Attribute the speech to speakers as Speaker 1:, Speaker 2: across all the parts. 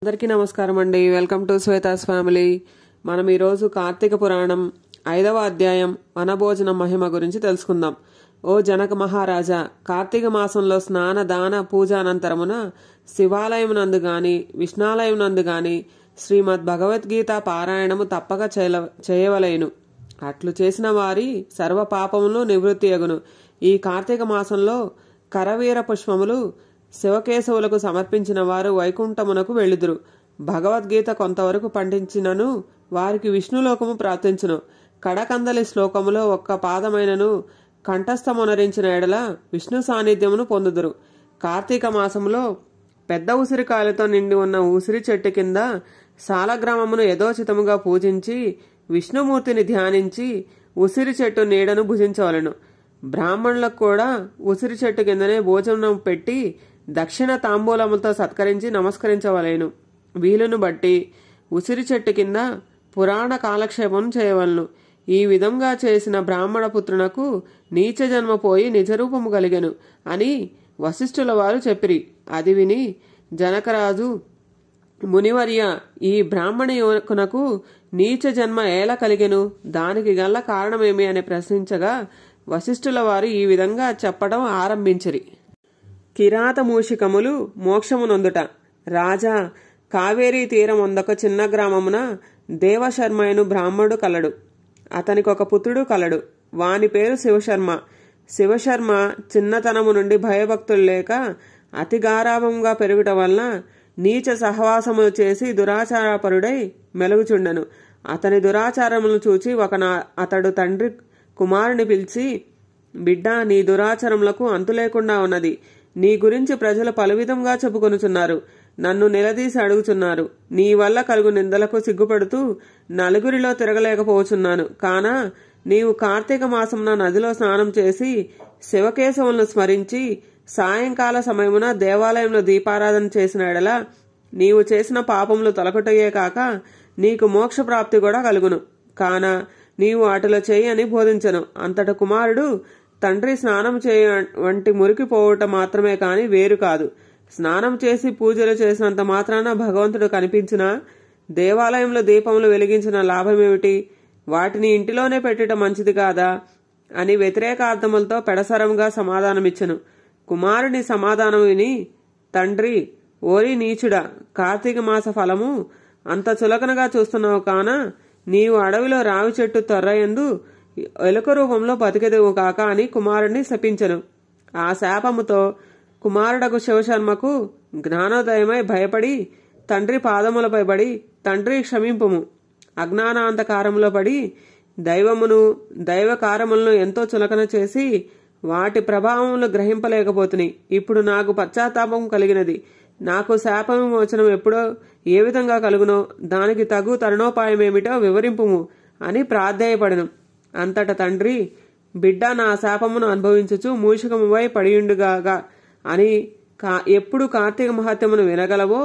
Speaker 1: అందరికీ నమస్కారం అండి. Welcome to Shweta's family. మనం ఈరోజు కార్తీక పురాణం 5వ అధ్యాయం వనభోజన మహిమ గురించి తెలుసుకుందాం. ఓ జనక మహారాజా, కార్తీక మాసంలో స్నాన దాన పూజ అనంతరమున శివాలయమునందు గాని విష్ణాలయమునందు గాని శ్రీమద్ భగవద్గీత పారాయణము తప్పక చేయవలేను. అట్లు చేసిన వారి సర్వ పాపములు నివృత్తి అగును. ఈ కార్తీక మాసంలో కరవీర పుష్పములు శివకేశవులకు సమర్పించిన వారు వైకుంఠమునకు వెళ్ళుదురు. భగవద్గీత కొంతవరకు పండించినను వారికి విష్ణులోకము ప్రాప్తించును. కడకందలి శ్లోకములో ఒక్క పాదమైనను కంఠస్థమునరించిన ఎడల విష్ణు సాన్నిధ్యమును పొందుదురు. కార్తీక మాసంలో పెద్ద ఉసిరికాయలతో నిండి ఉన్న ఉసిరి చెట్టు కింద సాలగ్రామమును యథోచితముగా పూజించి విష్ణుమూర్తిని ధ్యానించి ఉసిరి చెట్టు నీడను భుజించవలను. బ్రాహ్మణులకు కూడా ఉసిరి చెట్టు కిందనే భోజనం పెట్టి దక్షిణ తాంబూలములతో సత్కరించి నమస్కరించవలేను. వీలును బట్టి ఉసిరి చెట్టు కింద పురాణ కాలక్షేపం చేయవలను. ఈ విధంగా చేసిన బ్రాహ్మణ పుత్రునకు నీచ జన్మ పోయి నిజరూపము కలిగెను అని వశిష్ఠుల వారు చెప్పిరి. అది విని జనకరాజు, మునివర్య, ఈ బ్రాహ్మణ యువకునకు నీచ జన్మ ఎలా కలిగెను, దానికి గల కారణమేమి అని ప్రశ్నించగా వశిష్ఠుల వారు ఈ విధంగా చెప్పడం ఆరంభించిరి. కిరాత మూషికములు మోక్షమునొందుట. రాజా, కావేరీ తీరం వందొక చిన్న గ్రామమున దేవశర్మయను బ్రాహ్మణుడు కలడు. అతనికి ఒక పుత్రుడు కలడు. వాని పేరు శివశర్మ. శివశర్మ చిన్నతనము నుండి భయభక్తులు లేక అతి గారాభంగా పెరుగుట వలన నీచ సహవాసములు చేసి దురాచారపరుడై మెలుగుచుండెను. అతని దురాచారములను చూచి అతడు తండ్రి కుమారుని పిలిచి, బిడ్డ, నీ దురాచారములకు అంతు లేకుండా ఉన్నది. నీ గురించి ప్రజలు పలువిధంగా చెప్పుకొనుచున్నారు. నన్ను నిలదీసి అడుగుచున్నారు. నీ వల్ల కలుగు నిందలకు సిగ్గుపడుతూ నలుగురిలో తిరగలేకపోవచున్నాను. కాన నీవు కార్తీక మాసమున నదిలో స్నానం చేసి శివకేశవులను స్మరించి సాయంకాల సమయమున దేవాలయంలో దీపారాధన చేసిన ఎడల నీవు చేసిన పాపములు తొలగటయే కాక నీకు మోక్ష ప్రాప్తి కూడా కలుగును. కాన నీవు అటులో చేయి అని బోధించను. అంతట కుమారుడు, తండ్రి స్నానం చేయ వంటి మురికి పోవుట మాత్రమే కాని వేరు కాదు. స్నానం చేసి పూజలు చేసినంత మాత్రాన భగవంతుడు కనిపించినా దేవాలయంలో దీపములు వెలిగించిన లాభమేమిటి? వాటిని ఇంటిలోనే పెట్టిట మంచిది కాదా అని వ్యతిరేకార్థములతో పెడసరంగా సమాధానమిచ్చను. కుమారుని సమాధానం విని తండ్రి, ఓరి నీచుడా, కార్తీక మాస ఫలము అంత చులకనగా చూస్తున్నావు కాన నీవు అడవిలో రావి చెట్టు తొర్రయందు ఎలుక రూపంలో బతికెదవు కాక అని కుమారుడిని శపించెను. ఆ శాపముతో కుమారుడకు శివశర్మకు జ్ఞానోదయమై భయపడి తండ్రి పాదములపై పడి, తండ్రి క్షమింపుము, అజ్ఞానాంధకారములో పడి దైవమును దైవ కార్యములను ఎంతో చులకన చేసి వాటి ప్రభావములు గ్రహింపలేకపోతుని. ఇప్పుడు నాకు పశ్చాత్తాపం కలిగినది. నాకు శాప విమోచనం ఎప్పుడో ఏ విధంగా కలుగునో దానికి తగు తరుణోపాయమేమిటో వివరింపుము అని ప్రాధేయపడెను. అంతట తండ్రి, బిడ్డ, నా శాపమును అనుభవించుచు మూషికముపై పడియుండుగాగా అని ఎప్పుడు కార్తీక మహత్యమును వినగలవో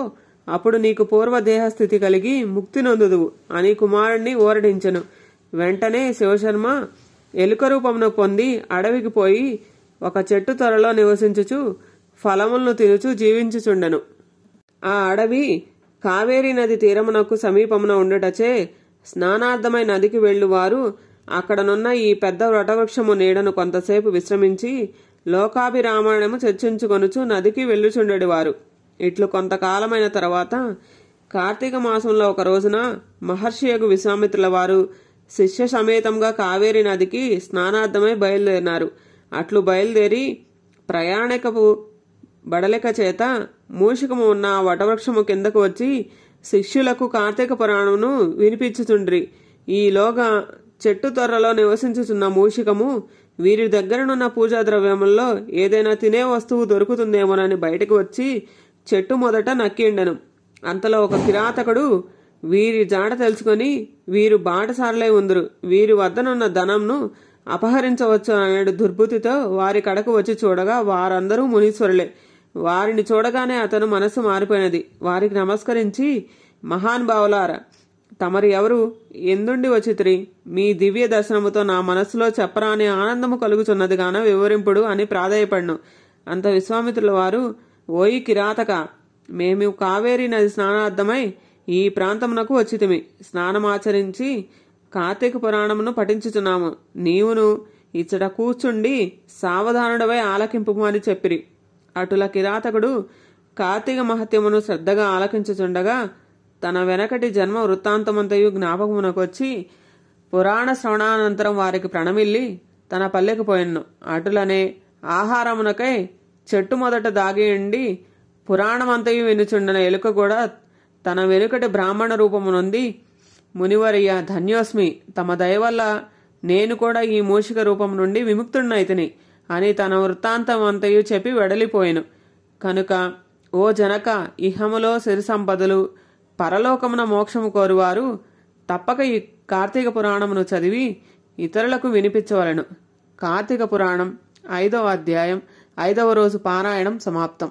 Speaker 1: అప్పుడు నీకు పూర్వ దేహస్థితి కలిగి ముక్తి నొందుదువు అని కుమారుణ్ణి ఓరడించెను. వెంటనే శివశర్మ ఎలుక రూపమును పొంది అడవికి పోయి ఒక చెట్టు త్వరలో నివసించుచు ఫలములను తినుచు జీవించుచుండెను. ఆ అడవి కావేరీ నది తీరమునకు సమీపమున ఉండుటచే స్నానార్థమై నదికి వెళ్లువారు అక్కడనున్న ఈ పెద్ద వటవృక్షము నీడను కొంతసేపు విశ్రమించి లోకాభిరామాయణము చర్చించుకొనుచు నదికి వెళ్ళుచుండెడివారు. ఇట్లు కొంతకాలమైన తర్వాత కార్తీక మాసంలో ఒక రోజున మహర్షియగు విశ్వామిత్రుల వారు శిష్య సమేతంగా కావేరీ నదికి స్నానార్థమై బయలుదేరినారు. అట్లు బయలుదేరి ప్రయాణికపు బడలిక చేత మూషికము ఉన్న వటవృక్షము కిందకు వచ్చి శిష్యులకు కార్తీక పురాణమును వినిపించుచుండ్రి. ఈలోగా చెట్టు త్వరలో నివసించుచున్న మూషికము వీరి దగ్గరనున్న పూజా ద్రవ్యముల్లో ఏదైనా తినే వస్తువు దొరుకుతుందేమోనని బయటకు వచ్చి చెట్టు మొదట నక్కిండెను. అంతలో ఒక కిరాతకుడు వీరి జాడ తెలుసుకొని వీరు బాటసారులై ఉందరు, వీరి వద్దనున్న ధనంను అపహరించవచ్చు అనే దుర్బుద్ధితో వారి కడకు వచ్చి చూడగా వారందరూ మునీశ్వరులే. వారిని చూడగానే అతను మనస్సు మారిపోయినది. వారికి నమస్కరించి, మహానుభావులారా, తమరు ఎవరు, ఎందుండి వచ్చితిరి? మీ దివ్య దర్శనముతో నా మనస్సులో చెప్పరాని ఆనందము కలుగుచున్నది గాన వివరింపుడు అని ప్రాధేయపడ్ను. అంత విశ్వామిత్రుల వారు, ఓయి కిరాతక, మేము కావేరీ నది స్నానార్థమై ఈ ప్రాంతమునకు వచ్చితిమి. స్నానమాచరించి కార్తీక పురాణమును పఠించుచున్నాము. నీవును ఇచ్చట కూర్చుండి సావధానుడవై ఆలకింపుము అని చెప్పిరి. అటుల కిరాతకుడు కార్తీక మహత్యమును శ్రద్ధగా ఆలకించుచుండగా తన వెనకటి జన్మ వృత్తాంతమంతయు జ్ఞాపకమునకొచ్చి పురాణ శ్రవణానంతరం వారికి ప్రణమిల్లి తన పల్లెకు పోయెను. అటులనే ఆహారమునకై చెట్టు మొదట దాగియుండి పురాణమంతయు వినుచుండన ఎలుక కూడా తన వెనుకటి బ్రాహ్మణ రూపమునొంది, మునివర్య ధన్యోస్మి, తమ దయవల్ల నేను కూడా ఈ మూషిక రూపం నుండి విముక్తుడినైతిని అని తన వృత్తాంతమంతయు చెప్పి వెడలిపోయెను. కనుక ఓ జనక, ఇహములో సిరి సంపదలు, పరలోకమున మోక్షము కోరువారు తప్పక ఈ కార్తీక పురాణమును చదివి ఇతరులకు వినిపించవలెను. కార్తీక పురాణం 5వ అధ్యాయం 5వ రోజు పారాయణం సమాప్తం.